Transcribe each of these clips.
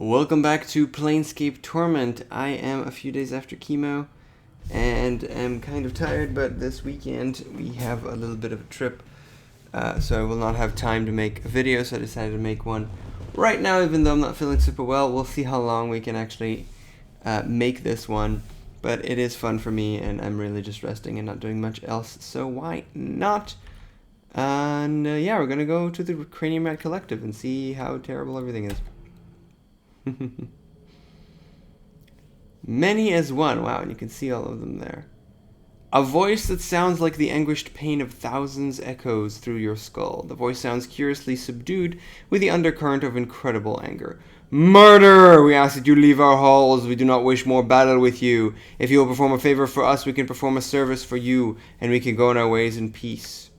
Welcome back to Planescape Torment. I am a few days after chemo and am kind of tired, but this weekend we have a little bit of a trip, so I will not have time to make a video, so I decided to make one right now, even though I'm not feeling super well. We'll see how long we can actually make this one, but it is fun for me, and I'm really just resting and not doing much else, so why not? And yeah, we're gonna go to the Cranium Rat Collective and see how terrible everything is. Many as one. Wow, and you can see all of them there. A voice that sounds like the anguished pain of thousands echoes through your skull. The voice sounds curiously subdued with the undercurrent of incredible anger. Murder! We ask that you leave our halls. We do not wish more battle with you. If you will perform a favor for us, we can perform a service for you, and we can go on our ways in peace.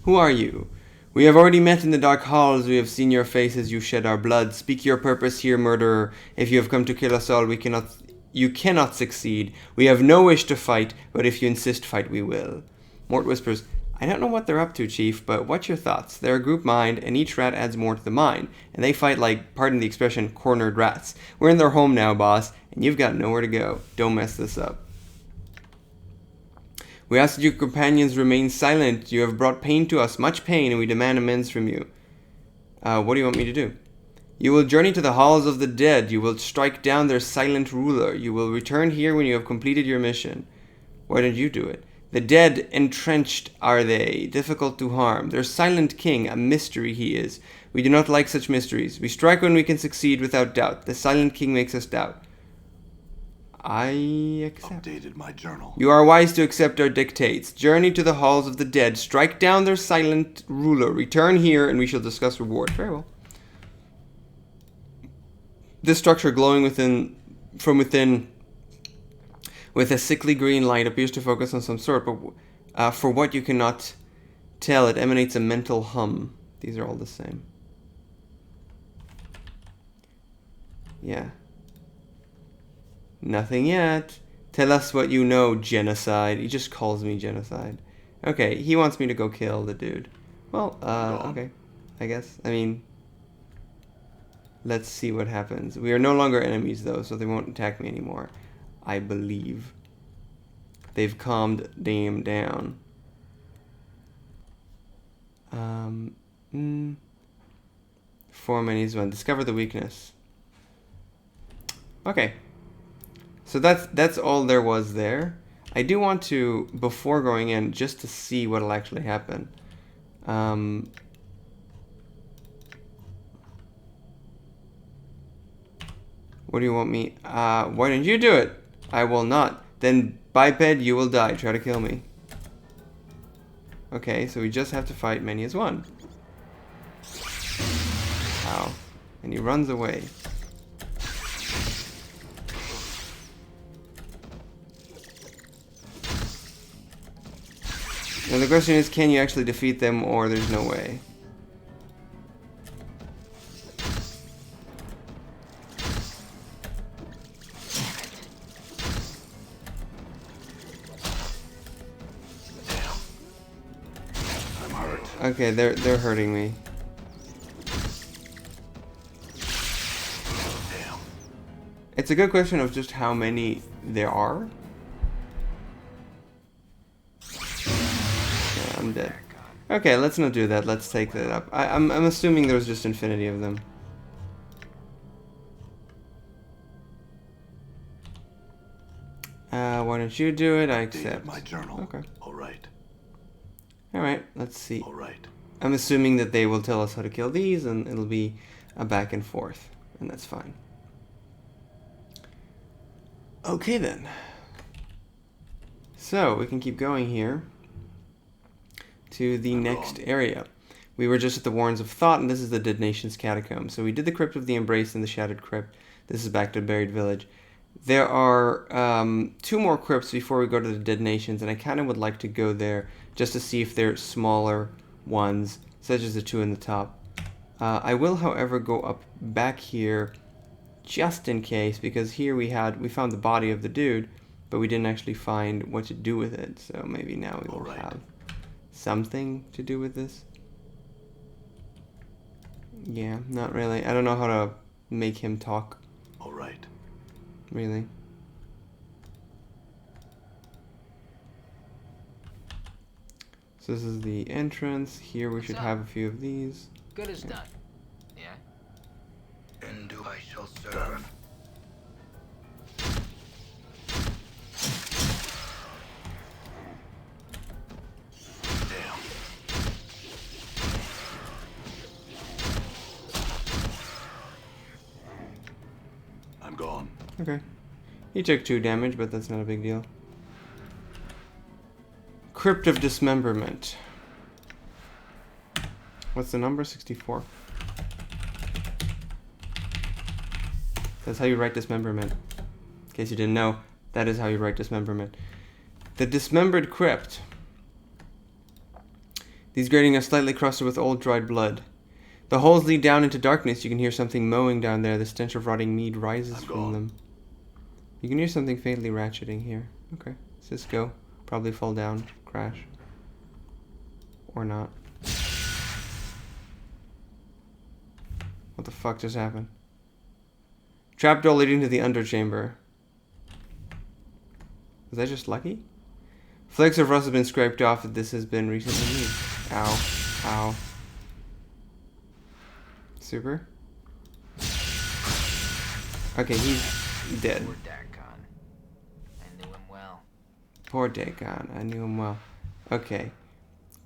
Who are you? We have already met in the dark halls. We have seen your face as you shed our blood. Speak your purpose here, murderer. If you have come to kill us all, you cannot succeed. We have no wish to fight, but if you insist, fight we will. Mort whispers, I don't know what they're up to, Chief, but what's your thoughts? They're a group mind, and each rat adds more to the mind, and they fight like, pardon the expression, cornered rats. We're in their home now, boss, and you've got nowhere to go. Don't mess this up. We ask that your companions remain silent. You have brought pain to us, much pain, and we demand amends from you. What do you want me to do? You will journey to the halls of the dead. You will strike down their silent ruler. You will return here when you have completed your mission. Why don't you do it? The dead entrenched are they, difficult to harm. Their silent king, a mystery he is. We do not like such mysteries. We strike when we can succeed without doubt. The silent king makes us doubt. I accept. Updated my journal. You are wise to accept our dictates. Journey to the halls of the dead. Strike down their silent ruler. Return here, and we shall discuss reward. Very well. This structure, glowing from within, with a sickly green light, appears to focus on some sort, but for what you cannot tell, it emanates a mental hum. These are all the same. Yeah. Nothing yet. Tell us what you know, genocide. He just calls me genocide. Okay, he wants me to go kill the dude. Well, okay. I guess. I mean, let's see what happens. We are no longer enemies, though, so they won't attack me anymore. I believe. They've calmed them down. Form any one. Discover the weakness. Okay. So that's all there was there. I do want to, before going in, just to see what'll actually happen. What do you want me? Why don't you do it? I will not. Then, biped, you will die. Try to kill me. Okay, so we just have to fight many as one. Ow. And he runs away. Now the question is, can you actually defeat them, or there's no way? I'm hurt. Okay, they're hurting me. Damn. It's a good question of just how many there are. I'm dead. Okay, let's not do that. Let's take that up. I'm assuming there's just infinity of them. Why don't you do it? I accept. My journal. Okay. All right. All right. Let's see. All right. I'm assuming that they will tell us how to kill these, and it'll be a back and forth, and that's fine. Okay then. So we can keep going here to the next area. We were just at the Warrens of Thought, and this is the Dead Nation's Catacomb. So we did the Crypt of the Embrace and the Shattered Crypt. This is back to Buried Village. There are 2 more crypts before we go to the Dead Nations, and I kind of would like to go there just to see if they're smaller ones, such as the 2 in the top. I will, however, go up back here just in case, because here we found the body of the dude, but we didn't actually find what to do with it. So maybe now we will have something to do with this. Yeah, not really. I don't know how to make him talk. All right. Really. So this is the entrance. Here we What's should up? have a few of these. Good as done. Yeah? And do I shall serve. Damn. I'm gone. Okay. He took 2 damage, but that's not a big deal. Crypt of Dismemberment. What's the number? 64. That's how you write dismemberment. In case you didn't know, that is how you write dismemberment. The Dismembered Crypt. These gratings are slightly crusted with old dried blood. The holes lead down into darkness. You can hear something mowing down there. The stench of rotting meat rises I'm from gone. them. You can hear something faintly ratcheting here. Okay. Cisco. Probably fall down. Crash. Or not. What the fuck just happened? Trapdoor leading to the underchamber. Was that just lucky? Flakes of rust have been scraped off. This has been recently moved. Ow. Ow. Super. Okay, he's dead. Poor Darkon. I knew him well. Poor Dagon. I knew him well. Okay.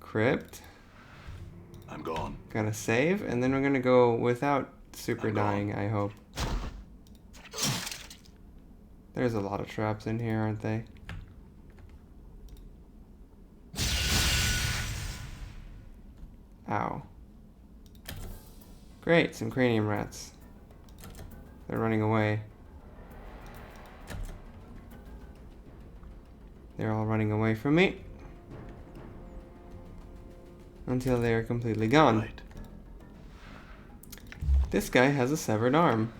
Crypt. I'm gone. Gonna save, and then we're gonna go without super I'm gone. dying, I hope. There's a lot of traps in here, aren't they? Ow. Great, some cranium rats. They're running away. They're all running away from me. Until they are completely gone. Right. This guy has a severed arm.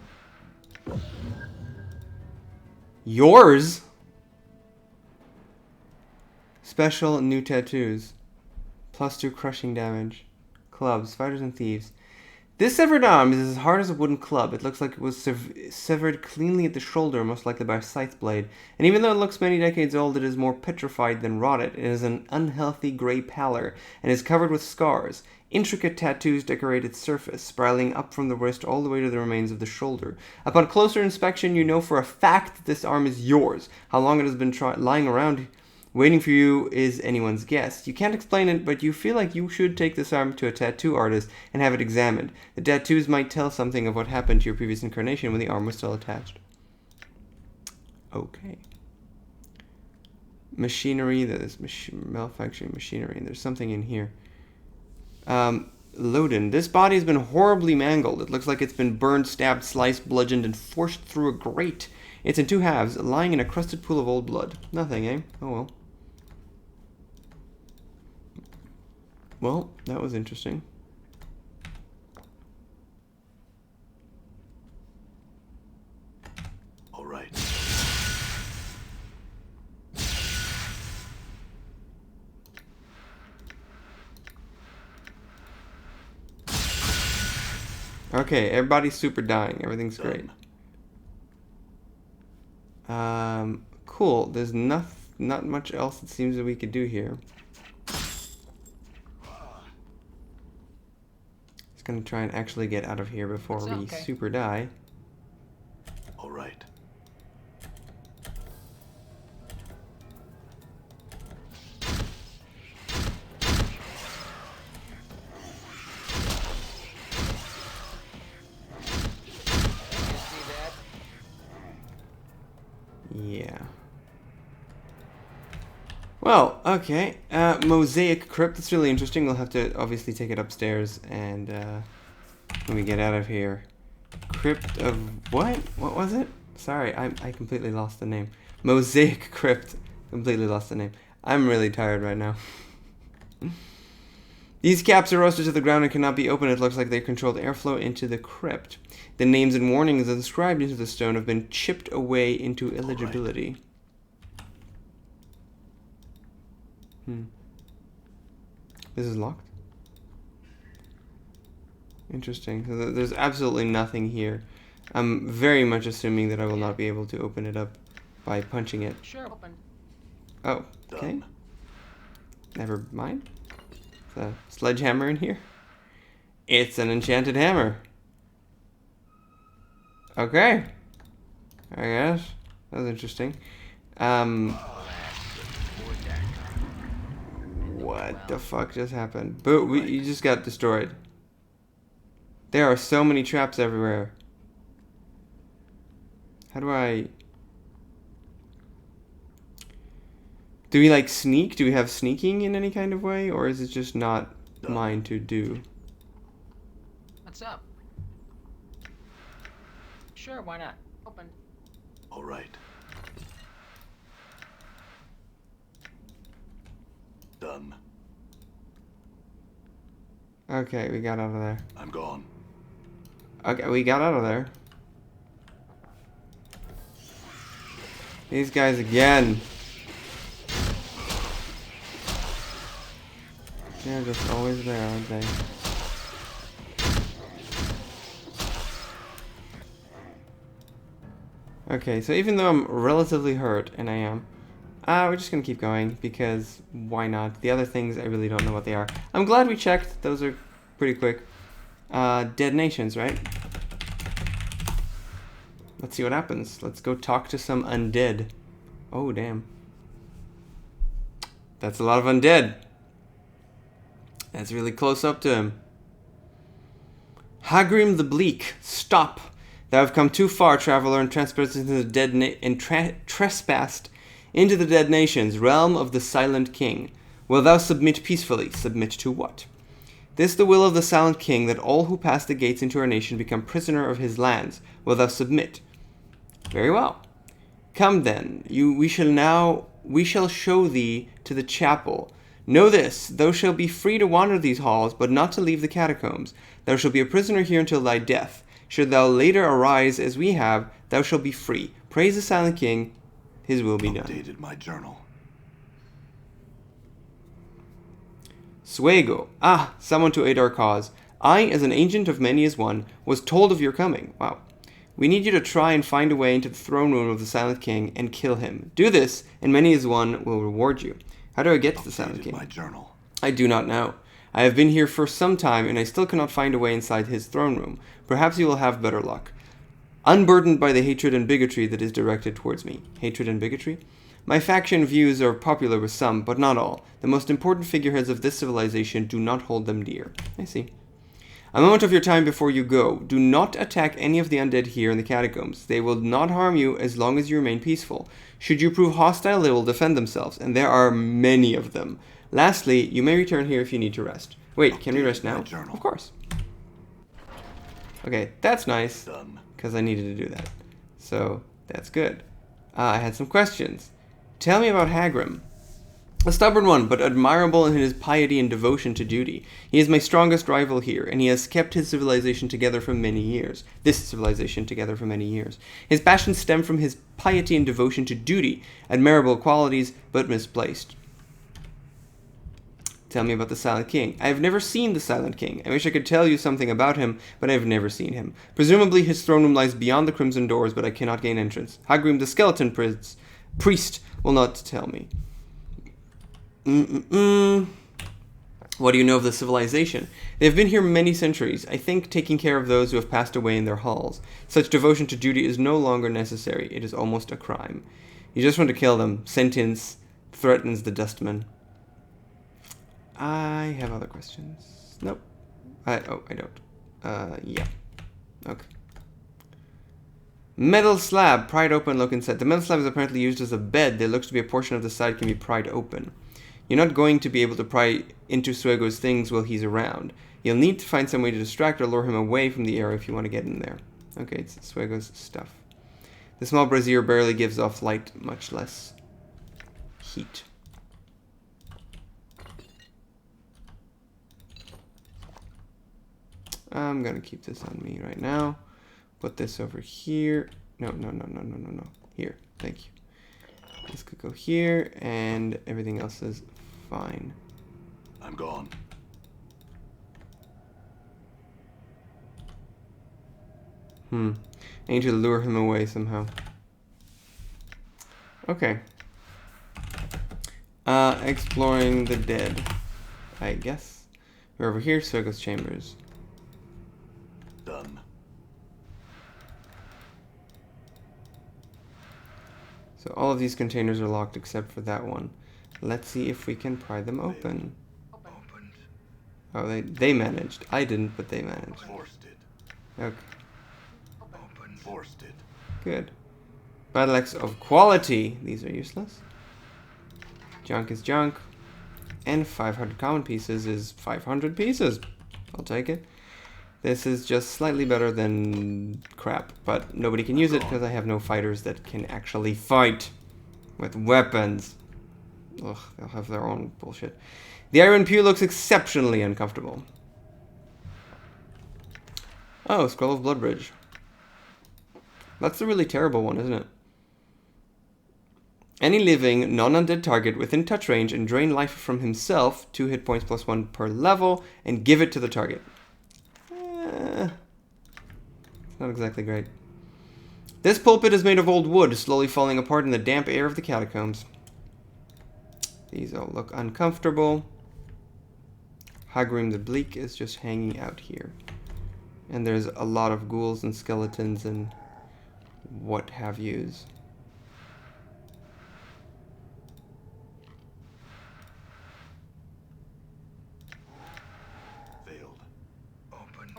Yours? Special new tattoos. +2 crushing damage. Clubs, fighters and thieves. This severed arm is as hard as a wooden club. It looks like it was severed cleanly at the shoulder, most likely by a scythe blade. And even though it looks many decades old, it is more petrified than rotted. It is an unhealthy gray pallor, and is covered with scars. Intricate tattoos decorate its surface, spiraling up from the wrist all the way to the remains of the shoulder. Upon closer inspection, you know for a fact that this arm is yours. How long it has been lying around waiting for you is anyone's guess. You can't explain it, but you feel like you should take this arm to a tattoo artist and have it examined. The tattoos might tell something of what happened to your previous incarnation when the arm was still attached. Okay. Machinery, there's malfunctioning machinery, and there's something in here. Loden. This body has been horribly mangled. It looks like it's been burned, stabbed, sliced, bludgeoned, and forced through a grate. It's in 2 halves, lying in a crusted pool of old blood. Nothing, eh? Oh well. Well, that was interesting. All right. Okay, everybody's super dying. Everything's great. Cool. There's not much else it seems that we could do here. Just gonna try and actually get out of here before It's we okay. super die. All right. You see that? Yeah. Well, okay. Mosaic Crypt. That's really interesting. We'll have to obviously take it upstairs and when we get out of here. Crypt of what? What was it? Sorry, I completely lost the name. Mosaic Crypt. Completely lost the name. I'm really tired right now. These caps are roasted to the ground and cannot be opened. It looks like they controlled airflow into the crypt. The names and warnings inscribed into the stone have been chipped away into illegibility. This is locked? Interesting. So there's absolutely nothing here. I'm very much assuming that I will not be able to open it up by punching it. Sure, open. Oh, okay. Done. Never mind. Is a sledgehammer in here? It's an enchanted hammer. Okay. I guess. That was interesting. What the fuck just happened? Boo, you just got destroyed. There are so many traps everywhere. How do I... Do we like sneak? Do we have sneaking in any kind of way? Or is it just not mine to do? What's up? Sure, why not? Open. All right. Done. Okay, we got out of there. I'm gone. Okay, we got out of there. These guys again. They're just always there, aren't they? Okay, so even though I'm relatively hurt, and I am, we're just gonna keep going, because why not? The other things, I really don't know what they are. I'm glad we checked. Those are pretty quick. Dead nations, right? Let's see what happens. Let's go talk to some undead. Oh, damn. That's a lot of undead. That's really close up to him. Hagrim the Bleak, stop. Thou have come too far, traveler, and trespassed into the trespassed into the dead nations, realm of the silent king. Will thou submit peacefully? Submit to what? This the will of the silent king, that all who pass the gates into our nation become prisoner of his lands. Will thou submit? Very well. Come then, we shall show thee to the chapel. Know this, thou shalt be free to wander these halls, but not to leave the catacombs. Thou shalt be a prisoner here until thy death. Should thou later arise as we have, thou shalt be free. Praise the silent king, his will be done. Updated my journal. Suego. Ah, someone to aid our cause. I, as an agent of many as one, was told of your coming. Wow. We need you to try and find a way into the throne room of the silent king and kill him. Do this, and many as one will reward you. How do I get to the silent king? My journal. I do not know. I have been here for some time, and I still cannot find a way inside his throne room. Perhaps you will have better luck. Unburdened by the hatred and bigotry that is directed towards me. Hatred and bigotry? My faction views are popular with some, but not all. The most important figureheads of this civilization do not hold them dear. I see. A moment of your time before you go. Do not attack any of the undead here in the catacombs. They will not harm you as long as you remain peaceful. Should you prove hostile, they will defend themselves, and there are many of them. Lastly, you may return here if you need to rest. Wait, can we rest now? Of course. Okay, that's nice, because I needed to do that. So, that's good. I had some questions. Tell me about Hagrim. A stubborn one, but admirable in his piety and devotion to duty. He is my strongest rival here, and he has kept his civilization together for many years. This civilization together for many years. His passions stem from his piety and devotion to duty, admirable qualities, but misplaced. Tell me about the Silent King. I have never seen the Silent King. I wish I could tell you something about him, but I have never seen him. Presumably his throne room lies beyond the Crimson Doors, but I cannot gain entrance. Hagrim the Skeleton Priest will not tell me. What do you know of the civilization? They have been here many centuries, I think taking care of those who have passed away in their halls. Such devotion to duty is no longer necessary. It is almost a crime. You just want to kill them. Sentence threatens the dustman. I have other questions. Nope. I don't. Yeah. Okay. Metal slab, pried open, look inside. The metal slab is apparently used as a bed. There looks to be a portion of the side can be pried open. You're not going to be able to pry into Suego's things while he's around. You'll need to find some way to distract or lure him away from the area if you want to get in there. Okay, it's Suego's stuff. The small brazier barely gives off light, much less heat. I'm gonna keep this on me right now. Put this over here. No. Here, thank you. This could go here, and everything else is fine. I'm gone. I need to lure him away somehow. Okay. Exploring the dead, I guess. We're over here, Circus Chambers. Done. So all of these containers are locked except for that one. Let's see if we can pry them open. Opened. Oh, they managed. I didn't, but they managed. Forced it. Okay, Opened. Forced it. good. Battle axe of quality. These are useless. Junk is junk. And 500 common pieces is 500 pieces. I'll take it. This is just slightly better than crap, but nobody can use it because I have no fighters that can actually fight with weapons. Ugh, they'll have their own bullshit. The Iron Pew looks exceptionally uncomfortable. Oh, Scroll of Bloodbridge. That's the really terrible one, isn't it? Any living, non-undead target within touch range and drain life from himself, 2 hit points plus 1 per level, and give it to the target. Not exactly great. This pulpit is made of old wood, slowly falling apart in the damp air of the catacombs. These all look uncomfortable. Hagrim the Bleak is just hanging out here. And there's a lot of ghouls and skeletons and what have yous. Failed. Opened.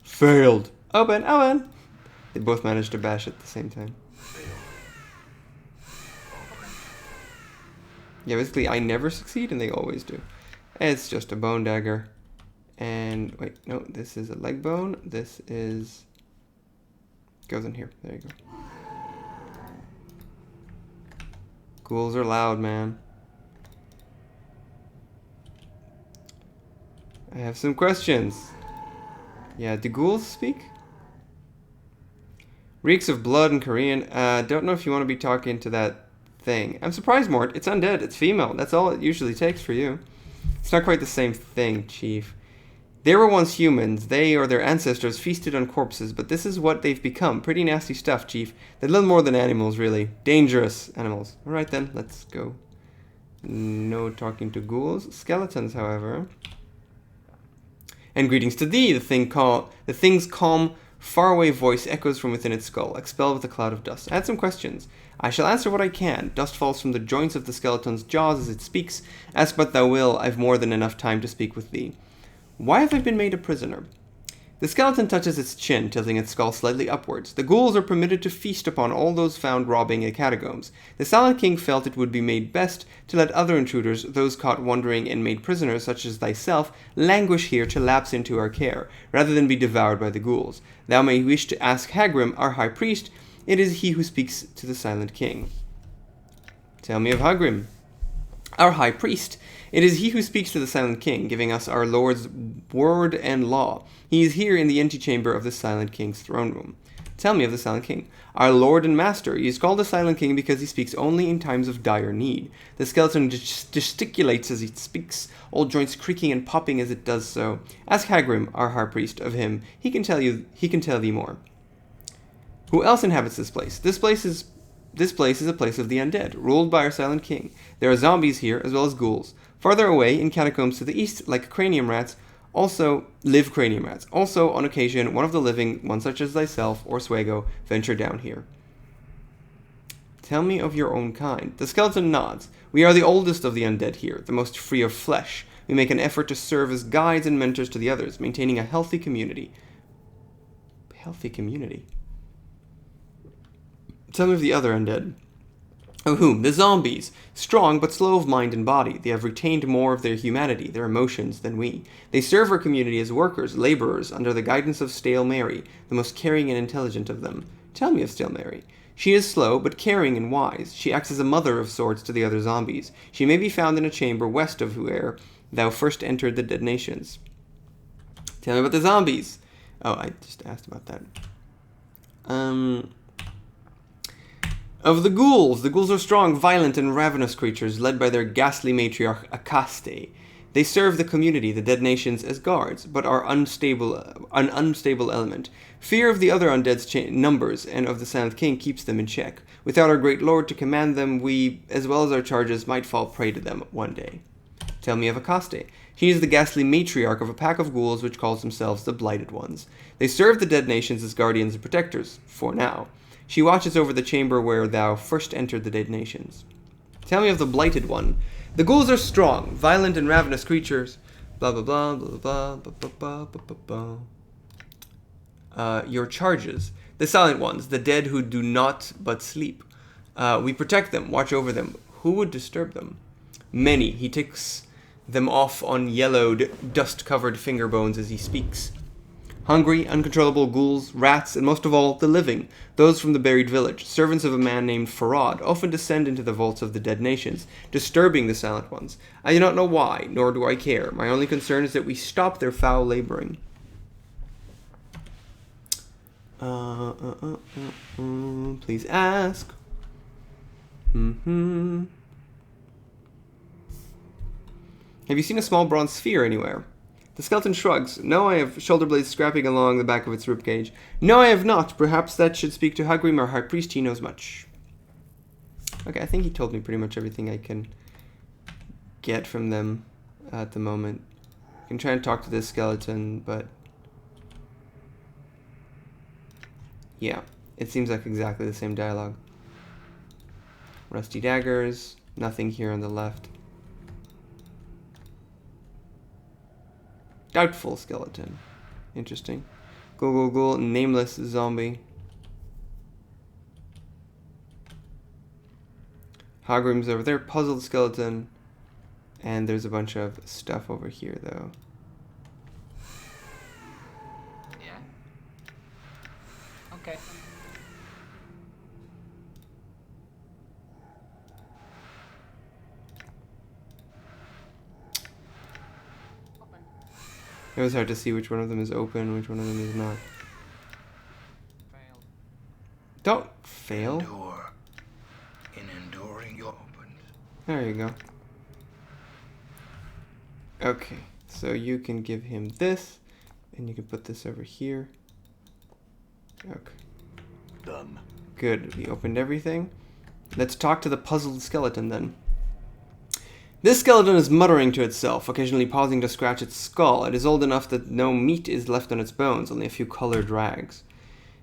Failed. Open, open. They both managed to bash at the same time. Failed. Yeah, basically I never succeed and they always do. It's just a bone dagger. And wait, no, this is a leg bone. This is goes in here. There you go. Ghouls are loud, man. I have some questions. Yeah, do ghouls speak? Reeks of blood in Korean. Don't know if you want to be talking to that thing. I'm surprised, Mort. It's undead. It's female. That's all it usually takes for you. It's not quite the same thing, Chief. They were once humans. They or their ancestors feasted on corpses, but this is what they've become. Pretty nasty stuff, Chief. They're little more than animals, really. Dangerous animals. Alright then, let's go. No talking to ghouls. Skeletons, however. And greetings to thee, the thing's calm, faraway voice echoes from within its skull, expelled with a cloud of dust. Add some questions. I shall answer what I can. Dust falls from the joints of the skeleton's jaws as it speaks. Ask what thou will, I've more than enough time to speak with thee. Why have I been made a prisoner? The skeleton touches its chin, tilting its skull slightly upwards. The ghouls are permitted to feast upon all those found robbing the catacombs. The Silent King felt it would be made best to let other intruders, those caught wandering and made prisoners such as thyself, languish here to lapse into our care, rather than be devoured by the ghouls. Thou may wish to ask Hagrim, our high priest. It is he who speaks to the Silent King. Tell me of Hagrim. Our high priest. It is he who speaks to the Silent King, giving us our Lord's word and law. He is here in the antechamber of the Silent King's throne room. Tell me of the Silent King. Our Lord and Master. He is called the Silent King because he speaks only in times of dire need. The skeleton gesticulates as he speaks, all joints creaking and popping as it does so. Ask Hagrim, our high priest, of him. He can tell thee more. Who else inhabits this place? This place is a place of the undead, ruled by our Silent King. There are zombies here, as well as ghouls. Farther away, in catacombs to the east, like cranium rats, also live cranium rats. Also, on occasion, one of the living, one such as thyself, or Swago, venture down here. Tell me of your own kind. The skeleton nods. We are the oldest of the undead here, the most free of flesh. We make an effort to serve as guides and mentors to the others, maintaining a healthy community. Healthy community? Tell me of the other undead. Of whom? The zombies. Strong, but slow of mind and body. They have retained more of their humanity, their emotions, than we. They serve our community as workers, laborers, under the guidance of Stale Mary, the most caring and intelligent of them. Tell me of Stale Mary. She is slow, but caring and wise. She acts as a mother of sorts to the other zombies. She may be found in a chamber west of where thou first entered the Dead Nations. Tell me about the zombies. Oh, I just asked about that. Of the ghouls are strong, violent, and ravenous creatures led by their ghastly matriarch, Akaste. They serve the community, the dead nations, as guards, but are an unstable element. Fear of the other undead's numbers and of the Silent King keeps them in check. Without our great lord to command them, we, as well as our charges, might fall prey to them one day. Tell me of Akaste. He is the ghastly matriarch of a pack of ghouls which calls themselves the Blighted Ones. They serve the dead nations as guardians and protectors, for now. She watches over the chamber where thou first entered the dead nations. Tell me of the Blighted One. The ghouls are strong, violent and ravenous creatures. Blah blah blah blah blah blah blah blah blah blah. Your charges. The Silent Ones, the dead who do not but sleep. We protect them, watch over them. Who would disturb them? Many. He ticks them off on yellowed, dust-covered finger bones as he speaks. Hungry, uncontrollable ghouls, rats, and most of all, the living, those from the buried village, servants of a man named Farad, often descend into the vaults of the dead nations, disturbing the Silent Ones. I do not know why, nor do I care. My only concern is that we stop their foul laboring. Please ask. Have you seen a small bronze sphere anywhere? The skeleton shrugs. No, I have shoulder blades scrapping along the back of its ribcage. No, I have not. Perhaps that should speak to Hagrim, our high priest. He knows much. Okay, I think he told me pretty much everything I can get from them at the moment. I can try and talk to this skeleton, but... yeah, it seems like exactly the same dialogue. Rusty daggers. Nothing here on the left. Doubtful skeleton. Interesting. Ghoul, nameless zombie. Hagrim's over there, puzzled skeleton. And there's a bunch of stuff over here, though. Yeah. Okay. It was hard to see which one of them is open, which one of them is not. Failed. Don't fail. Endure. In enduring, you opened. There you go. Okay, so you can give him this, and you can put this over here. Okay. Done. Good, we opened everything. Let's talk to the puzzled skeleton then. This skeleton is muttering to itself, occasionally pausing to scratch its skull. It is old enough that no meat is left on its bones, only a few colored rags.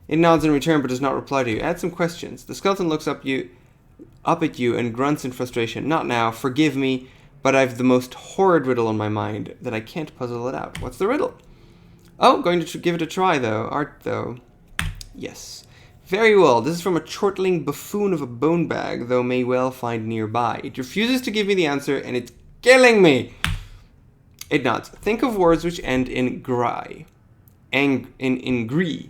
It nods in return but does not reply to you. Add some questions. The skeleton looks up at you and grunts in frustration. Not now, forgive me, but I've the most horrid riddle on my mind that I can't puzzle it out. What's the riddle? Oh, going to give it a try though. Art though. Yes. Very well, this is from a chortling buffoon of a bone bag, though may well find nearby. It refuses to give me the answer, and it's killing me! It nods. Think of words which end in gry. Angry,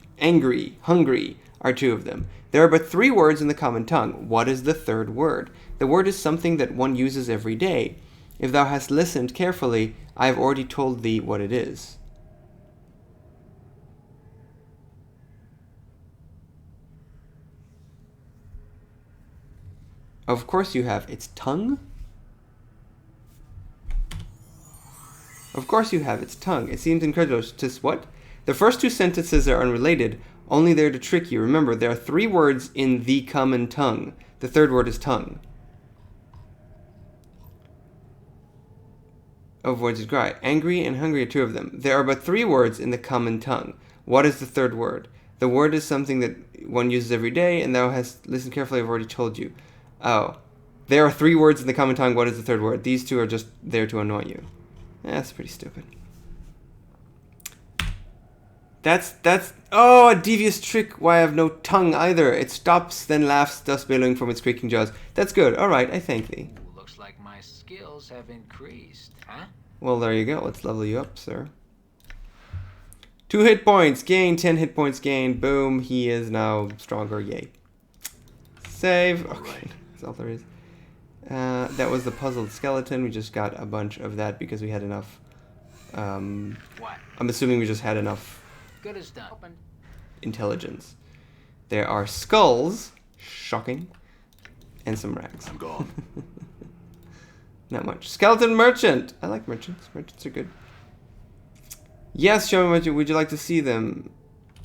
hungry are two of them. There are but 3 words in the common tongue. What is the third word? The word is something that one uses every day. If thou hast listened carefully, I have already told thee what it is. Of course you have. Its tongue? Of course you have its tongue. It seems incredulous. Tis what? The first 2 sentences are unrelated, only there to trick you. Remember, there are 3 words in the common tongue. The third word is tongue. Of words is cry. Angry and hungry are 2 of them. There are but 3 words in the common tongue. What is the third word? The word is something that one uses every day, and thou hast listened carefully. I've already told you. Oh. There are 3 words in the common tongue. What is the third word? These 2 are just there to annoy you. That's pretty stupid. That's, oh, a devious trick. Why I have no tongue either. It stops, then laughs, thus billowing from its creaking jaws. That's good. All right, I thank thee. Looks like my skills have increased, huh? Well, there you go. Let's level you up, sir. 2 hit points. Gain, 10 hit points gained. Boom. He is now stronger. Yay. Save. Okay, that's all there is. That was the puzzled skeleton. We just got a bunch of that because we had enough. What? I'm assuming we just had enough Good as done. Open. intelligence. There are skulls. Shocking. And some rags. I'm gone. Not much. Skeleton merchant. I like merchants. Merchants are good. Yes, show me what would you like to see them?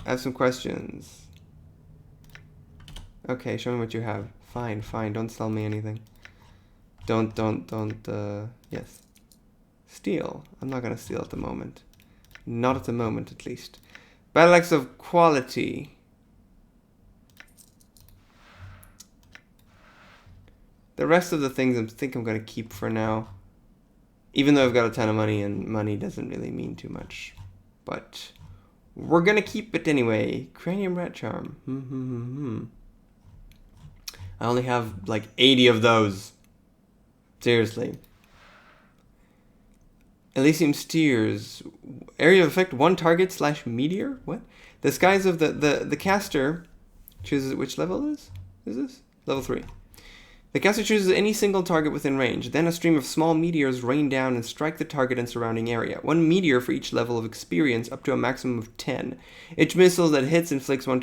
I have some questions. Okay, show me what you have. Fine, fine. Don't sell me anything. Don't, yes. Steal. I'm not gonna steal at the moment. Not at the moment, at least. Battle axe of quality. The rest of the things I think I'm gonna keep for now. Even though I've got a ton of money, and money doesn't really mean too much. But we're gonna keep it anyway. Cranium rat charm. I only have like 80 of those. Seriously. Elysium Steers. Area of effect 1 target / meteor? What? The skies of the caster chooses which level is this? Level 3. The caster chooses any single target within range. Then a stream of small meteors rain down and strike the target and surrounding area. 1 meteor for each level of experience, up to a maximum of 10. Each missile that hits inflicts 1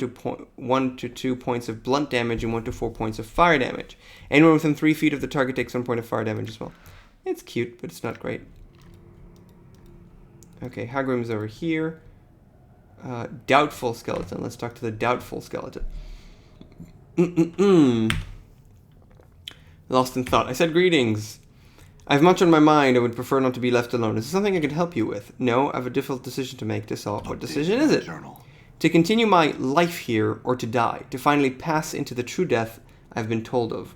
to 2 points of blunt damage and 1 to 4 points of fire damage. Anyone within 3 feet of the target takes 1 point of fire damage as well. It's cute, but it's not great. Okay, Hagrim's over here. Doubtful skeleton. Let's talk to the doubtful skeleton. Lost in thought. I said greetings. I have much on my mind. I would prefer not to be left alone. Is there something I could help you with? No, I have a difficult decision to make to solve. What decision is it? Journal. To continue my life here or to die. To finally pass into the true death I've been told of.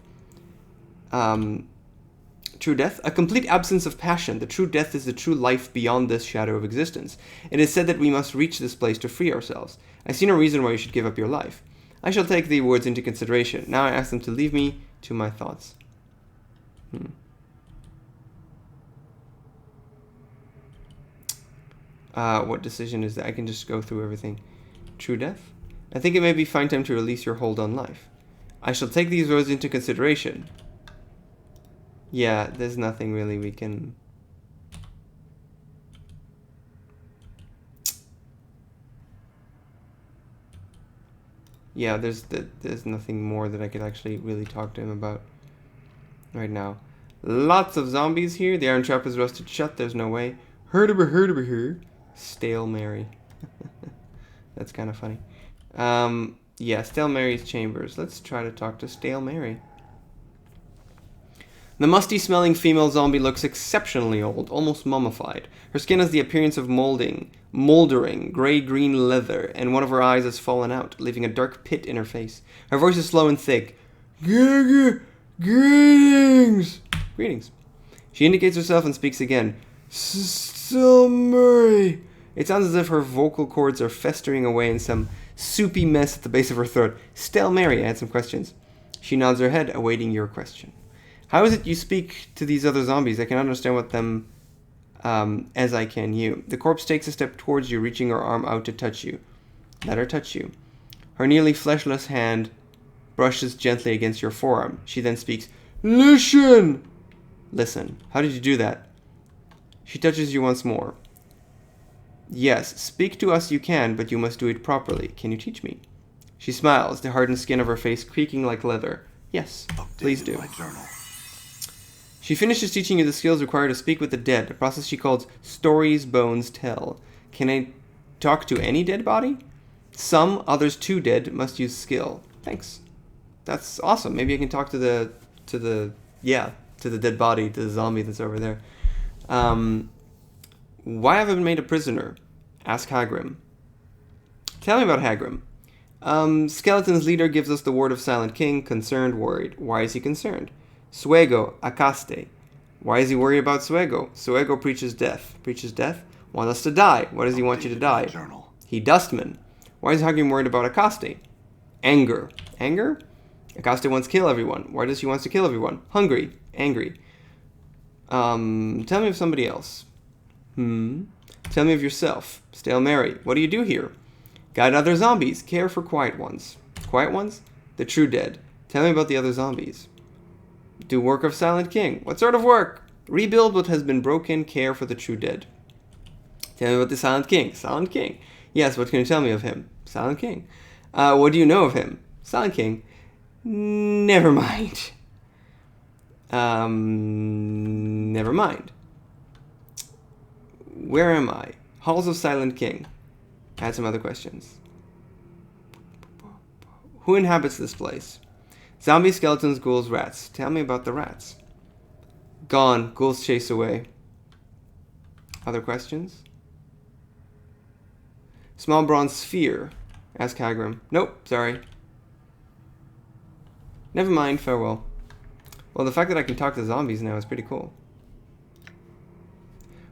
True death? A complete absence of passion. The true death is the true life beyond this shadow of existence. It is said that we must reach this place to free ourselves. I see no reason why you should give up your life. I shall take the words into consideration. Now I ask them to leave me to my thoughts. What decision is that? I can just go through everything. True death? I think it may be fine time to release your hold on life. I shall take these words into consideration. Yeah, there's nothing really we can... Yeah, there's nothing more that I could actually really talk to him about right now. Lots of zombies here. The iron trap is rusted shut. There's no way. Heard over here. Stale Mary. That's kind of funny. Yeah, Stale Mary's chambers. Let's try to talk to Stale Mary. The musty-smelling female zombie looks exceptionally old, almost mummified. Her skin has the appearance of moldering, gray-green leather, and one of her eyes has fallen out, leaving a dark pit in her face. Her voice is slow and thick. Greetings! Greetings. She indicates herself and speaks again. Stale Mary. It sounds as if her vocal cords are festering away in some soupy mess at the base of her throat. Stale Mary, I had some questions. She nods her head, awaiting your question. How is it you speak to these other zombies? I can understand what them as I can you. The corpse takes a step towards you, reaching her arm out to touch you. Let her touch you. Her nearly fleshless hand brushes gently against your forearm. She then speaks, Listen! Listen. How did you do that? She touches you once more. Yes, speak to us you can, but you must do it properly. Can you teach me? She smiles, the hardened skin of her face creaking like leather. Yes, please do. My journal. She finishes teaching you the skills required to speak with the dead, a process she calls stories bones tell. Can I talk to any dead body? Some, others too dead, must use skill. Thanks. That's awesome. Maybe I can talk to the dead body, to the zombie that's over there. Why have I been made a prisoner? Ask Hagrim. Tell me about Hagrim. Skeleton's leader gives us the word of Silent King, concerned, worried. Why is he concerned? Suego, Acaste. Why is he worried about Suego? Suego preaches death. Preaches death? Wants us to die. Why does he want you to die? Journal. He dustman. Why is Hagrim worried about Acaste? Anger. Anger? Acaste wants to kill everyone. Why does he want to kill everyone? Hungry. Angry. Tell me of somebody else. Tell me of yourself. Stale Mary. What do you do here? Guide other zombies. Care for quiet ones. Quiet ones? The true dead. Tell me about the other zombies. Do work of Silent King. What sort of work? Rebuild what has been broken. Care for the true dead. Tell me about the Silent King. Silent King. Yes, what can you tell me of him? Silent King. What do you know of him? Silent King. Never mind. Never mind. Where am I? Halls of Silent King. I had some other questions. Who inhabits this place? Zombie, skeletons, ghouls, rats. Tell me about the rats. Gone. Ghouls chase away. Other questions? Small bronze sphere. Ask Hagrim. Nope, sorry. Never mind, farewell. Well, the fact that I can talk to zombies now is pretty cool.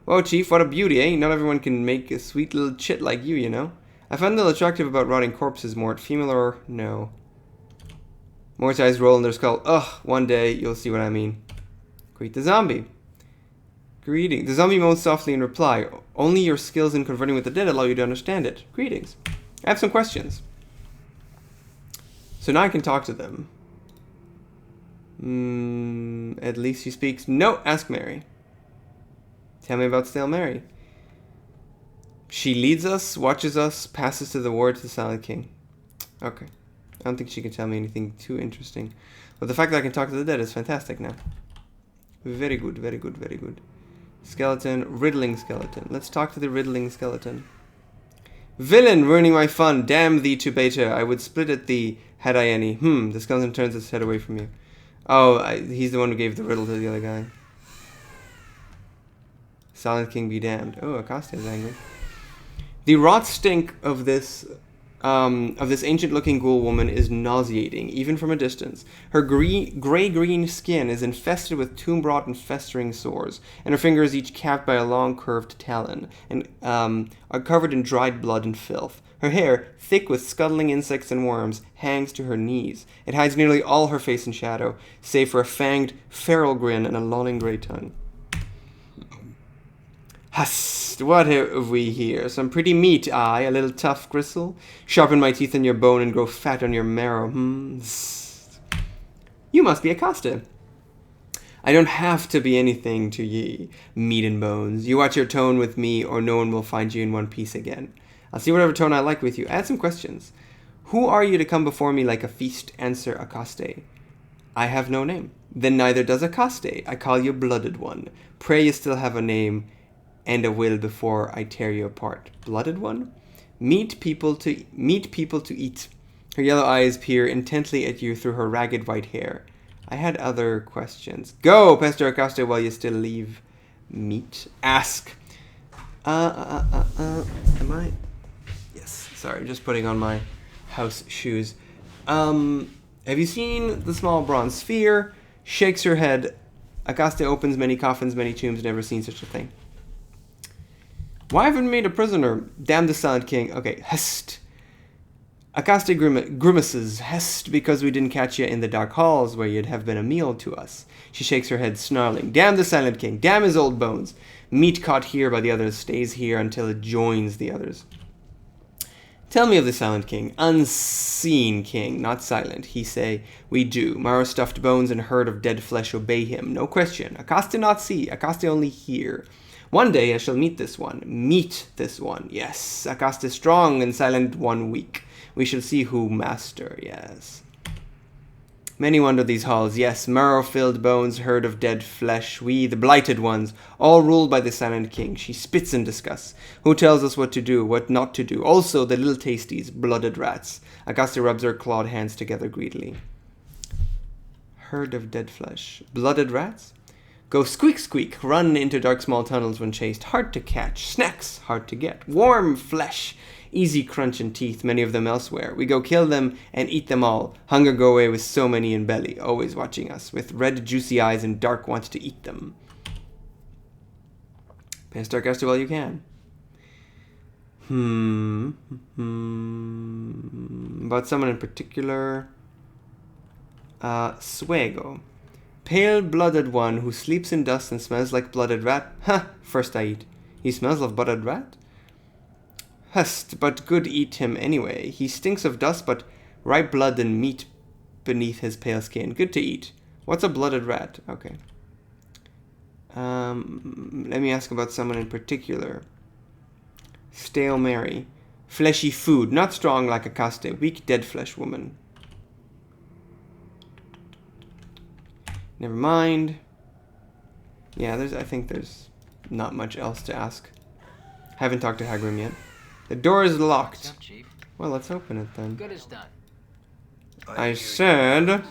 Whoa, Chief, what a beauty, eh? Not everyone can make a sweet little chit like you, you know? I find a little attractive about rotting corpses, Mort. Female or no? Mort's eyes roll in their skull. Ugh, one day you'll see what I mean. Greet the zombie. Greetings. The zombie moans softly in reply. Only your skills in converting with the dead allow you to understand it. Greetings. I have some questions. So now I can talk to them. At least she speaks. No, ask Mary. Tell me about Stale Mary. She leads us, watches us, passes to the word to the Silent King. Okay. I don't think she can tell me anything too interesting. But the fact that I can talk to the dead is fantastic now. Very good, very good, very good. Skeleton, riddling skeleton. Let's talk to the riddling skeleton. Villain, ruining my fun. Damn thee to beta. I would split at thee, had I any. The skeleton turns its head away from you. Oh, he's the one who gave the riddle to the other guy. Silent King be damned. Oh, Acosta is angry. The rot stink of this ancient-looking ghoul woman is nauseating, even from a distance. Her gray-green skin is infested with tomb-rot and festering sores, and her fingers, each capped by a long curved talon, and are covered in dried blood and filth. Her hair, thick with scuttling insects and worms, hangs to her knees. It hides nearly all her face in shadow, save for a fanged, feral grin and a lolling grey tongue. Hust, what have we here? Some pretty meat, aye, a little tough gristle. Sharpen my teeth in your bone and grow fat on your marrow. You must be Acosta. I don't have to be anything to ye, meat and bones. You watch your tone with me, or no one will find you in one piece again. I'll see whatever tone I like with you. Add some questions. Who are you to come before me like a feast? Answer Acosta. I have no name. Then neither does Acosta. I call you Blooded One. Pray you still have a name and a will before I tear you apart. Blooded One? Meet people to eat. Her yellow eyes peer intently at you through her ragged white hair. I had other questions. Go, Pastor Acosta, while you still leave meat. Ask. Am I? Yes. Sorry, I'm just putting on my house shoes. Have you seen the small bronze sphere? Shakes her head. Acosta opens many coffins, many tombs, never seen such a thing. Why haven't we made a prisoner? Damn the Silent King. Okay, hest. Acosta grimaces. Hest, because we didn't catch you in the dark halls where you'd have been a meal to us. She shakes her head, snarling. Damn the Silent King. Damn his old bones. Meat caught here by the others stays here until it joins the others. Tell me of the Silent King. Unseen king, not silent. He say, we do. Marrow stuffed bones and herd of dead flesh obey him. No question. Acosta not see. Acosta only hear. One day I shall meet this one. Meet this one. Yes. Acosta strong and Silent One weak. We shall see who master. Yes. Many wander these halls. Yes. Marrow-filled bones, herd of dead flesh. We, the blighted ones, all ruled by the Silent King. She spits in disgust. Who tells us what to do, what not to do? Also the little tasties, blooded rats. Acosta rubs her clawed hands together greedily. Herd of dead flesh. Blooded rats? Go squeak squeak, run into dark small tunnels when chased. Hard to catch, snacks hard to get. Warm flesh, easy crunch in teeth, many of them elsewhere. We go kill them and eat them all. Hunger go away with so many in belly, always watching us, with red juicy eyes and dark wants to eat them. Pay dark as well you can. About someone in particular. Suego. Pale-blooded one who sleeps in dust and smells like blooded rat. First I eat. He smells of blooded rat? Hust, but good eat him anyway. He stinks of dust, but ripe blood and meat beneath his pale skin. Good to eat. What's a blooded rat? Okay. Let me ask about someone in particular. Stale Mary. Fleshy food, not strong like Acosta. Weak dead flesh woman. Never mind. Yeah, I think there's not much else to ask. Haven't talked to Hagrim yet. The door is locked. What's up, Chief? Well, let's open it then. Good as done. I said...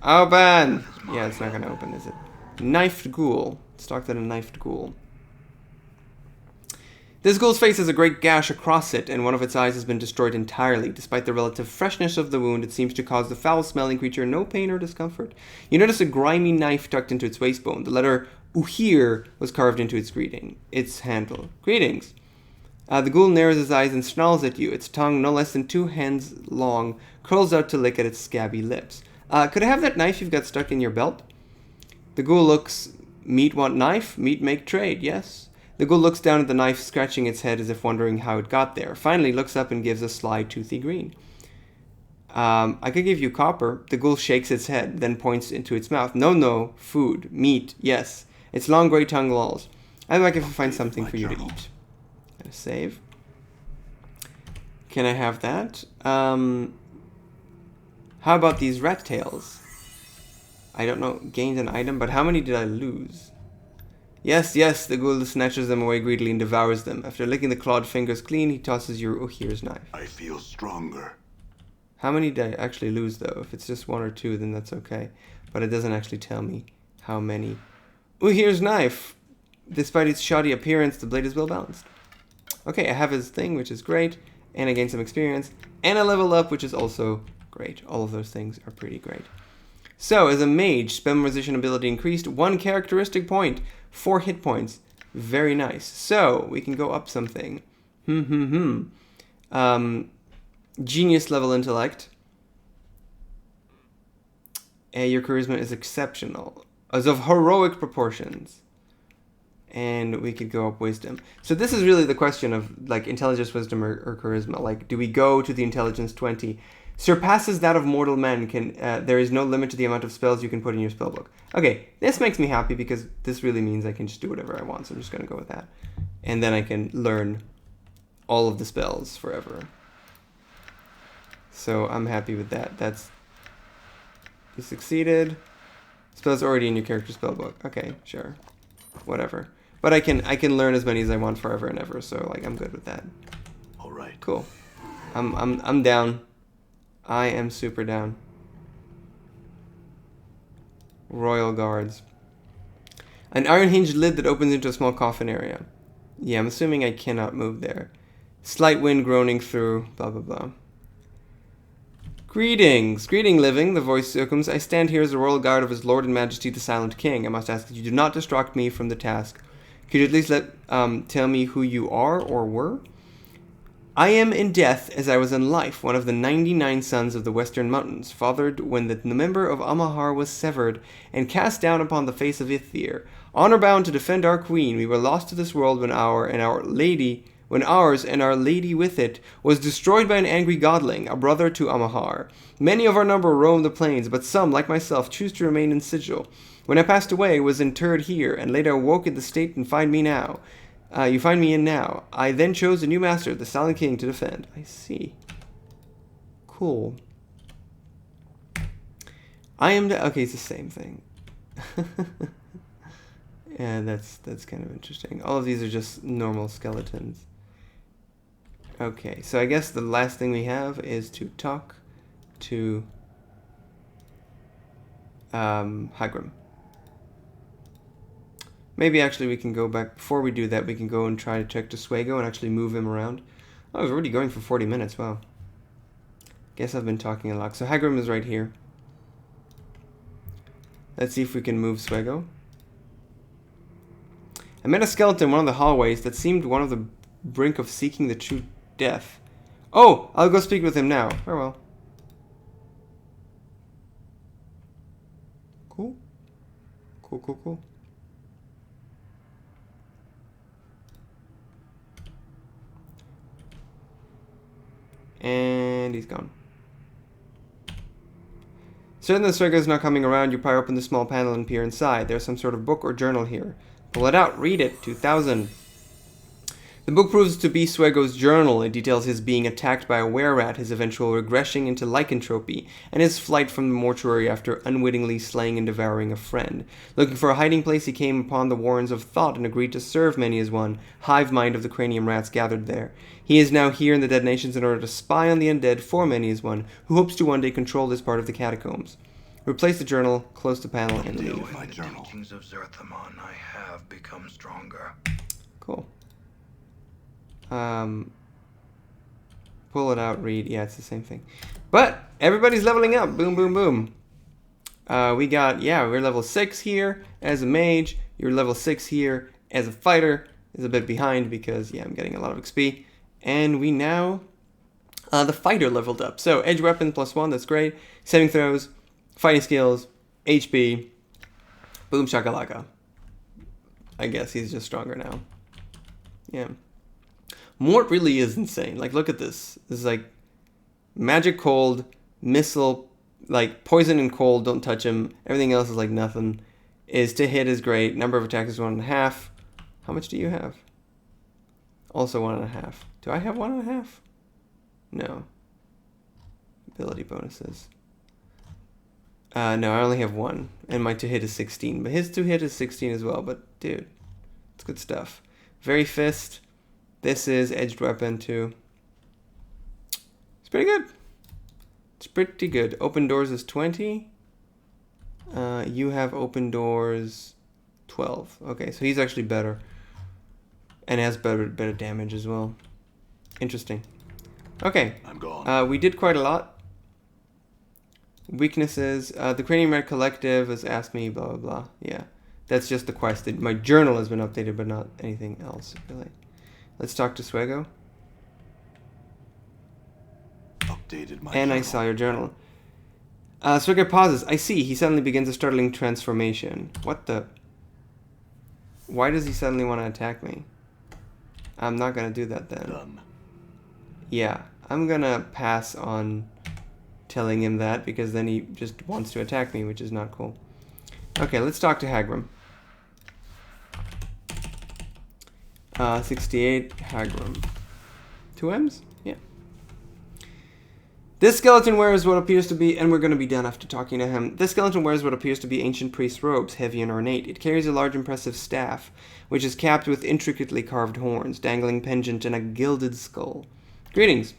Open! Yeah, it's not gonna open, is it? Knifed ghoul. Let's talk to the knifed ghoul. This ghoul's face has a great gash across it, and one of its eyes has been destroyed entirely. Despite the relative freshness of the wound, it seems to cause the foul-smelling creature no pain or discomfort. You notice a grimy knife tucked into its waistbone. The letter Uhir was carved into its handle. Greetings. The ghoul narrows his eyes and snarls at you. Its tongue, no less than 2 hands long, curls out to lick at its scabby lips. Could I have that knife you've got stuck in your belt? The ghoul looks... Meat want knife? Meat make trade, yes. The ghoul looks down at the knife, scratching its head as if wondering how it got there. Finally looks up and gives a sly, toothy grin. I could give you copper. The ghoul shakes its head, then points into its mouth. No, food, meat, yes. Its long grey tongue lolls. I'd like if I find something for you to eat. Gotta save. Can I have that? How about these rat tails? I don't know, gained an item, but how many did I lose? Yes, the ghoul snatches them away greedily and devours them. After licking the clawed fingers clean, he tosses your Uhir's knife. I feel stronger. How many did I actually lose, though? If it's just 1 or 2, then that's okay. But it doesn't actually tell me how many. Uhir's knife! Despite its shoddy appearance, the blade is well balanced. Okay, I have his thing, which is great. And I gain some experience. And I level up, which is also great. All of those things are pretty great. So, as a mage, spell musician ability increased 1 characteristic point. 4 hit points. Very nice. So, we can go up something. Genius level intellect. Your charisma is exceptional. As of heroic proportions. And we could go up wisdom. So this is really the question of, like, intelligence, wisdom, or charisma. Like, do we go to the intelligence 20? Surpasses that of mortal men. There is no limit to the amount of spells you can put in your spellbook. Okay, this makes me happy because this really means I can just do whatever I want. So I'm just going to go with that. And then I can learn all of the spells forever. So I'm happy with that. You succeeded. Spells already in your character spellbook. Okay, sure. Whatever. But I can learn as many as I want forever and ever. So like I'm good with that. All right. Cool. I'm down. I am super down. Royal Guards. An iron hinged lid that opens into a small coffin area. Yeah, I'm assuming I cannot move there. Slight wind groaning through, blah, blah, blah. Greetings. Greeting, living, the voice circums. I stand here as the royal guard of his lord and majesty, the silent king. I must ask that you do not distract me from the task. Could you at least tell me who you are or were? I am in death as I was in life, one of the 99 sons of the Western Mountains, fathered when the member of Amahar was severed and cast down upon the face of Ithir. Honor bound to defend our queen, we were lost to this world when ours and our lady with it was destroyed by an angry godling, a brother to Amahar. Many of our number roam the plains, but some, like myself, choose to remain in sigil. When I passed away, was interred here, and later awoke in the state and find me now. You find me in now. I then chose a new master, the Silent King, to defend. I see. Cool. Okay, it's the same thing. Yeah, that's kind of interesting. All of these are just normal skeletons. Okay, so I guess the last thing we have is to talk to Hagrim. Maybe actually we can go back, before we do that, we can go and try to check to Swago and actually move him around. Oh, I was already going for 40 minutes, wow. Guess I've been talking a lot. So Hagrim is right here. Let's see if we can move Swago. I met a skeleton in one of the hallways that seemed one of the brink of seeking the true death. Oh, I'll go speak with him now. Farewell. Cool. Cool. And he's gone. Certain that Swago is not coming around, you pry open the small panel and peer inside. There's some sort of book or journal here. Pull it out. Read it. 2000. The book proves to be Swego's journal. It details his being attacked by a were-rat, his eventual regression into lycanthropy, and his flight from the mortuary after unwittingly slaying and devouring a friend. Looking for a hiding place, he came upon the warrens of thought and agreed to serve many as one, hive mind of the cranium rats gathered there. He is now here in the Dead Nations in order to spy on the undead for many as one, who hopes to one day control this part of the catacombs. Replace the journal, close the panel, and Deal leave. with my journal. Teachings of Zerthamon, I have become stronger. Cool. Pull it out, read. Yeah, it's the same thing. But everybody's leveling up. Boom, boom, boom. We're level 6 here as a mage. You're level 6 here as a fighter. Is a bit behind because, I'm getting a lot of XP. And we now, the fighter leveled up. So, edge weapon +1, that's great. Saving throws, fighting skills, HP. Boom shakalaka. I guess he's just stronger now. Yeah. Mort really is insane. Like, look at this. This is like magic cold, missile, like poison and cold, don't touch him. Everything else is like nothing. Is to hit is great. Number of attacks is 1.5. How much do you have? Also 1.5. Do I have 1.5? No. Ability bonuses. No, I only have 1. And my to hit is 16. But his to hit is 16 as well. But, dude, it's good stuff. Very fist. This is edged weapon too. It's pretty good. It's pretty good. Open doors is 20. You have open doors 12. Okay, so he's actually better. And has better damage as well. Interesting. Okay. I'm gone. We did quite a lot. Weaknesses. The Cranium Red Collective has asked me blah blah blah. Yeah. That's just the quest. My journal has been updated, but not anything else really. Let's talk to Swego. Updated my And journal. I saw your journal. Swego pauses. I see. He suddenly begins a startling transformation. What the? Why does he suddenly want to attack me? I'm not going to do that then. Done. Yeah. I'm going to pass on telling him that because then he just wants to attack me, which is not cool. Okay, let's talk to Hagram. 68, Hagram. 2 M's? Yeah. This skeleton wears what appears to be, and we're going to be done after talking to him. This skeleton wears what appears to be ancient priest robes, heavy and ornate. It carries a large impressive staff, which is capped with intricately carved horns, dangling pendant and a gilded skull. Greetings.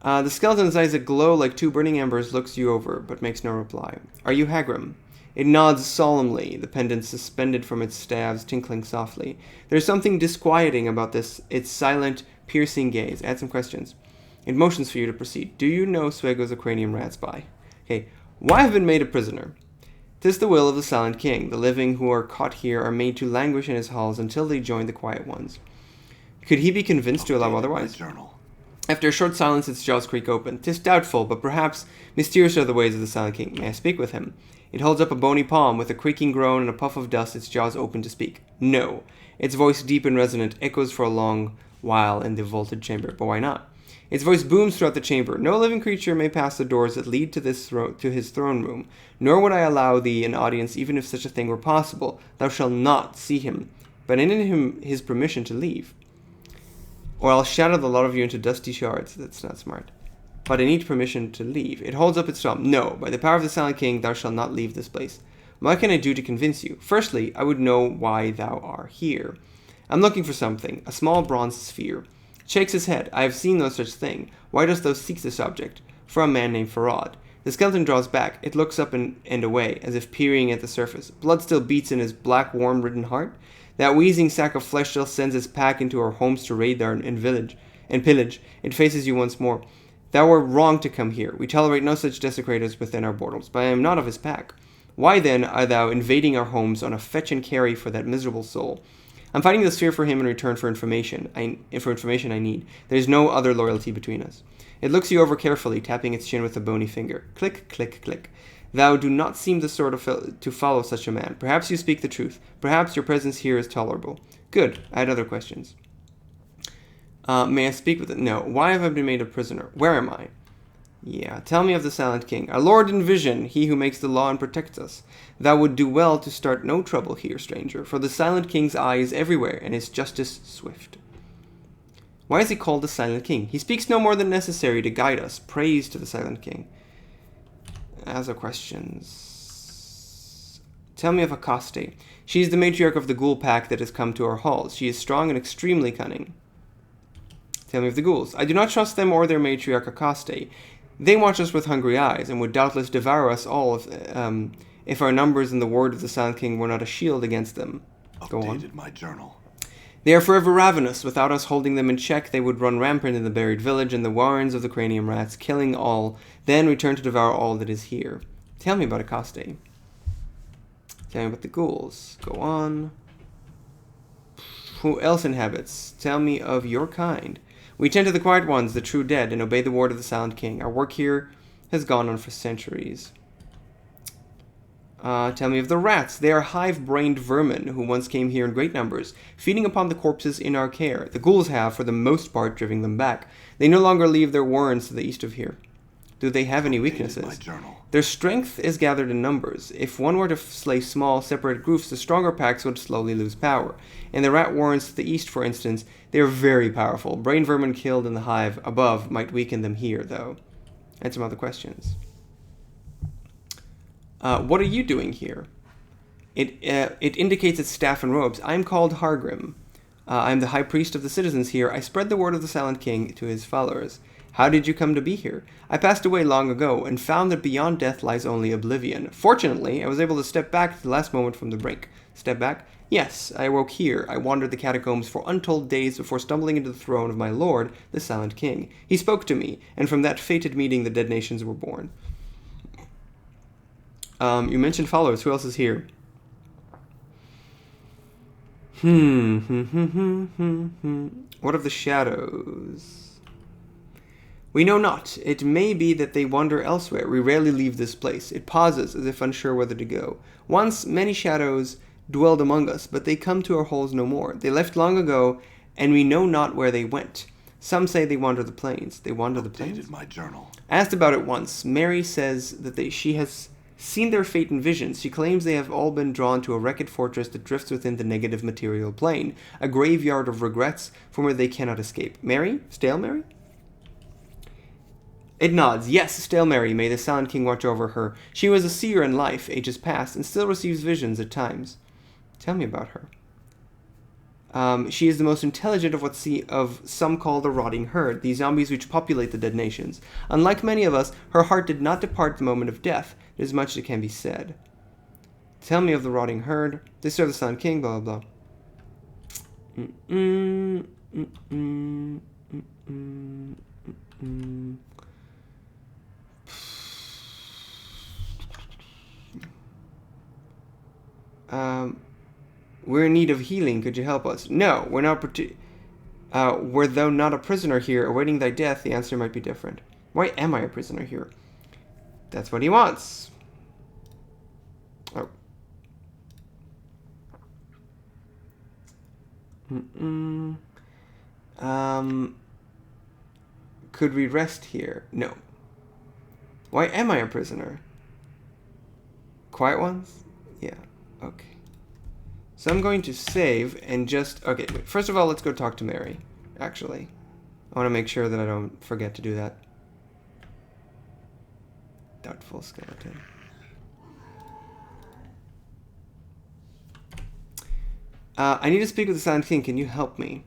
The skeleton's eyes that glow like 2 burning embers looks you over, but makes no reply. Are you Hagram? It nods solemnly, the pendant suspended from its staves tinkling softly. There's something disquieting about its silent, piercing gaze. Add some questions. It motions for you to proceed. Do you know Swego's a cranium rat spy? Okay. Why have been made a prisoner? 'Tis the will of the Silent King. The living who are caught here are made to languish in his halls until they join the quiet ones. Could he be convinced to allow Updated otherwise? my journal. After a short silence, its jaws creak open. 'Tis doubtful, but perhaps mysterious are the ways of the Silent King. May I speak with him? It holds up a bony palm. With a creaking groan and a puff of dust, its jaws open to speak. No. Its voice, deep and resonant, echoes for a long while in the vaulted chamber. But why not? Its voice booms throughout the chamber. No living creature may pass the doors that lead to his throne room, nor would I allow thee an audience even if such a thing were possible. Thou shalt not see him, but in him his permission to leave. Or I'll shatter the lot of you into dusty shards. That's not smart. But I need permission to leave. It holds up its thumb. No, by the power of the Silent King, thou shalt not leave this place. What can I do to convince you? Firstly, I would know why thou art here. I'm looking for something, a small bronze sphere. It shakes his head. I have seen no such thing. Why dost thou seek this object? For a man named Farad. The skeleton draws back. It looks up and away, as if peering at the surface. Blood still beats in his black, worm-ridden heart. That wheezing sack of flesh still sends its pack into our homes to raid there and pillage. It faces you once more. Thou wert wrong to come here. We tolerate no such desecrators within our borders, but I am not of his pack. Why then art thou invading our homes on a fetch and carry for that miserable soul? I'm fighting the sphere for him in return for information. I need. There is no other loyalty between us. It looks you over carefully, tapping its chin with a bony finger. Click, click, click. Thou do not seem the sort to follow such a man. Perhaps you speak the truth. Perhaps your presence here is tolerable. Good. I had other questions. May I speak with it? No. Why have I been made a prisoner? Where am I? Yeah. Tell me of the Silent King. Our Lord in vision, he who makes the law and protects us. Thou would do well to start no trouble here, stranger, for the Silent King's eye is everywhere, and his justice swift. Why is he called the Silent King? He speaks no more than necessary to guide us. Praise to the Silent King. Other questions. Tell me of Akaste. She is the matriarch of the ghoul pack that has come to our halls. She is strong and extremely cunning. Tell me of the ghouls. I do not trust them or their matriarch Akaste. They watch us with hungry eyes and would doubtless devour us all if our numbers and the word of the Silent King were not a shield against them. Go on. Updated my journal. They are forever ravenous. Without us holding them in check, they would run rampant in the buried village and the warrens of the cranium rats, killing all, then return to devour all that is here. Tell me about Akaste. Tell me about the ghouls. Go on. Who else inhabits? Tell me of your kind. We tend to the quiet ones, the true dead, and obey the word of the Silent King. Our work here has gone on for centuries. Tell me of the rats. They are hive-brained vermin who once came here in great numbers, feeding upon the corpses in our care. The ghouls have, for the most part, driven them back. They no longer leave their warrens to the east of here. Do they have any weaknesses? My journal. Their strength is gathered in numbers. If one were to slay small, separate groups, the stronger packs would slowly lose power. In the rat warrens to the east, for instance, they are very powerful. Brain vermin killed in the hive above might weaken them here, though. And some other questions. What are you doing here? It indicates its staff and robes. I am called Hargrim. I am the high priest of the citizens here. I spread the word of the Silent King to his followers. How did you come to be here? I passed away long ago and found that beyond death lies only oblivion. Fortunately, I was able to step back at the last moment from the brink. Step back? Yes, I awoke here. I wandered the catacombs for untold days before stumbling into the throne of my lord, the Silent King. He spoke to me, and from that fated meeting the dead nations were born. You mentioned followers. Who else is here? What of the shadows? We know not. It may be that they wander elsewhere. We rarely leave this place. It pauses, as if unsure whether to go. Once, many shadows dwelled among us, but they come to our halls no more. They left long ago, and we know not where they went. Some say they wander the plains. They wander the plains? My journal. Asked about it once, Mary says that she has seen their fate in visions. She claims they have all been drawn to a wrecked fortress that drifts within the negative material plane, a graveyard of regrets from where they cannot escape. Mary? Stale Mary? It nods. Yes, Stale Mary, may the Silent King watch over her. She was a seer in life, ages past, and still receives visions at times. Tell me about her. She is the most intelligent of some call the rotting herd, these zombies which populate the dead nations. Unlike many of us, her heart did not depart the moment of death. There's much that can be said. Tell me of the rotting herd. They serve the Silent King, blah, blah, blah. We're in need of healing. Could you help us? No, we're not. Were thou not a prisoner here, awaiting thy death, the answer might be different. Why am I a prisoner here? That's what he wants. Oh. Could we rest here? No. Why am I a prisoner? Quiet ones? Yeah. Okay. So I'm going to save and just... Okay, wait. First of all, let's go talk to Mary, actually. I want to make sure that I don't forget to do that. Doubtful skeleton. I need to speak with the Silent King. Can you help me?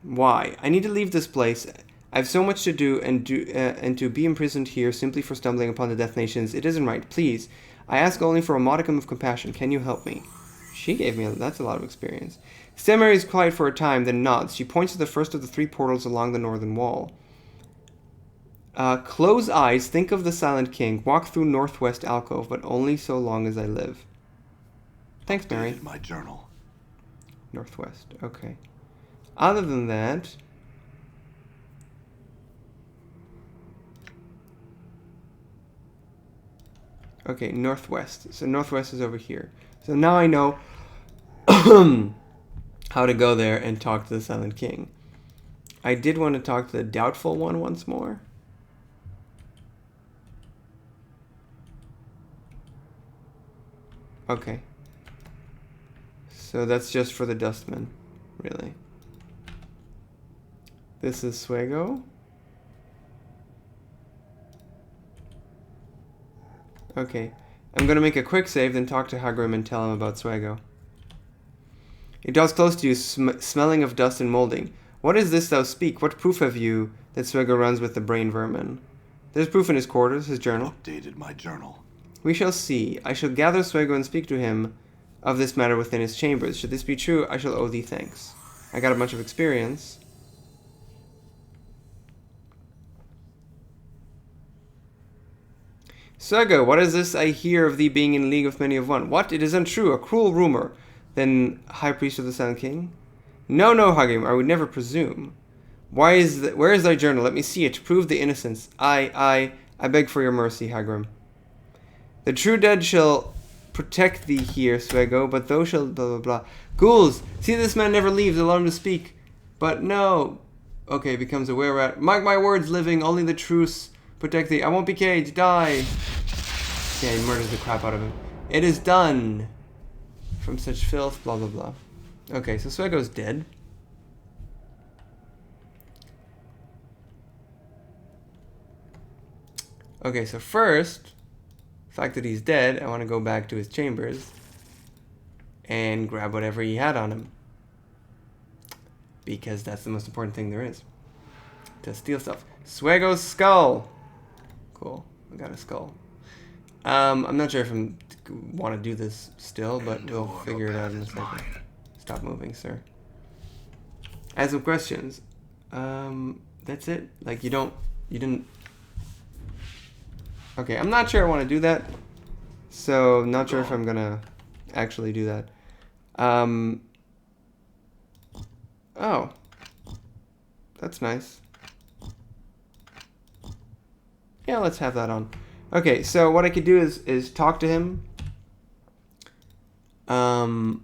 Why? I need to leave this place. I have so much to do, and to be imprisoned here simply for stumbling upon the Death Nations. It isn't right. Please. I ask only for a modicum of compassion. Can you help me? She gave me... That's a lot of experience. Stale Mary is quiet for a time, then nods. She points to the first of the 3 portals along the northern wall. Close eyes, think of the Silent King. Walk through northwest alcove, but only so long as I live. Thanks, Mary. My journal. Northwest. Okay. Other than that... Okay, northwest. So northwest is over here. So now I know how to go there and talk to the Silent King. I did want to talk to the doubtful one once more. Okay. So that's just for the dustman, really. This is Swego. Okay. I'm gonna make a quick save, then talk to Hagrim and tell him about Swego. It draws close to you, smelling of dust and molding. What is this thou speak? What proof have you that Swego runs with the brain vermin? There's proof in his quarters, his journal. Updated my journal. We shall see. I shall gather Swego and speak to him of this matter within his chambers. Should this be true, I shall owe thee thanks. I got a bunch of experience. Swego, what is this I hear of thee being in league with many of one? What? It is untrue, a cruel rumor. Then, High Priest of the Silent King? No, no, Hagrim, I would never presume. Where is thy journal? Let me see it. Prove the innocence. I beg for your mercy, Hagrim. The true dead shall protect thee here, Swego, but thou shalt blah blah blah. Ghouls! See, this man never leaves, allow him to speak. But no. Okay, becomes a were-rat. Mark my words, living, only the truce protect thee. I won't be caged, die. Yeah, he murders the crap out of him. It is done. From such filth, blah blah blah. Okay, so Swego's dead. Okay, so first, the fact that he's dead, I want to go back to his chambers and grab whatever he had on him. Because that's the most important thing there is. To steal stuff. Swego's skull! Cool, I got a skull. I'm not sure if I want to do this still, but we'll figure it out in a second. Stop moving, sir. I have some questions. That's it? Like, you didn't... Okay, I'm not sure I want to do that. So, not sure if I'm gonna actually do that. Oh. That's nice. Yeah, let's have that on. Okay, so what I could do is talk to him. And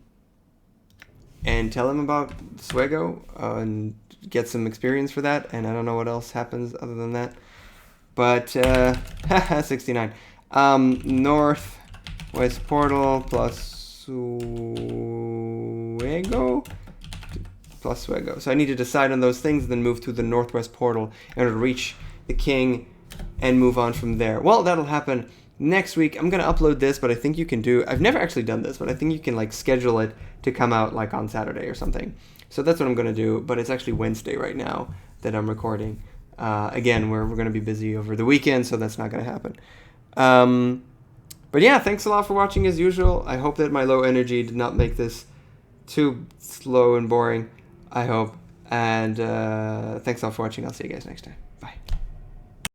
tell him about Swego. And get some experience for that. And I don't know what else happens other than that. But, 69. Northwest portal plus Swego? Plus Swego. So I need to decide on those things, then move through the northwest portal in order to reach the king and move on from there. Well, that'll happen next week. I'm going to upload this, but I think you can do... I've never actually done this, but I think you can, like, schedule it to come out, like, on Saturday or something. So that's what I'm going to do, but it's actually Wednesday right now that I'm recording. Again, we're going to be busy over the weekend, so that's not going to happen. But yeah, thanks a lot for watching as usual. I hope that my low energy did not make this too slow and boring. I hope. And thanks a lot for watching. I'll see you guys next time. Bye.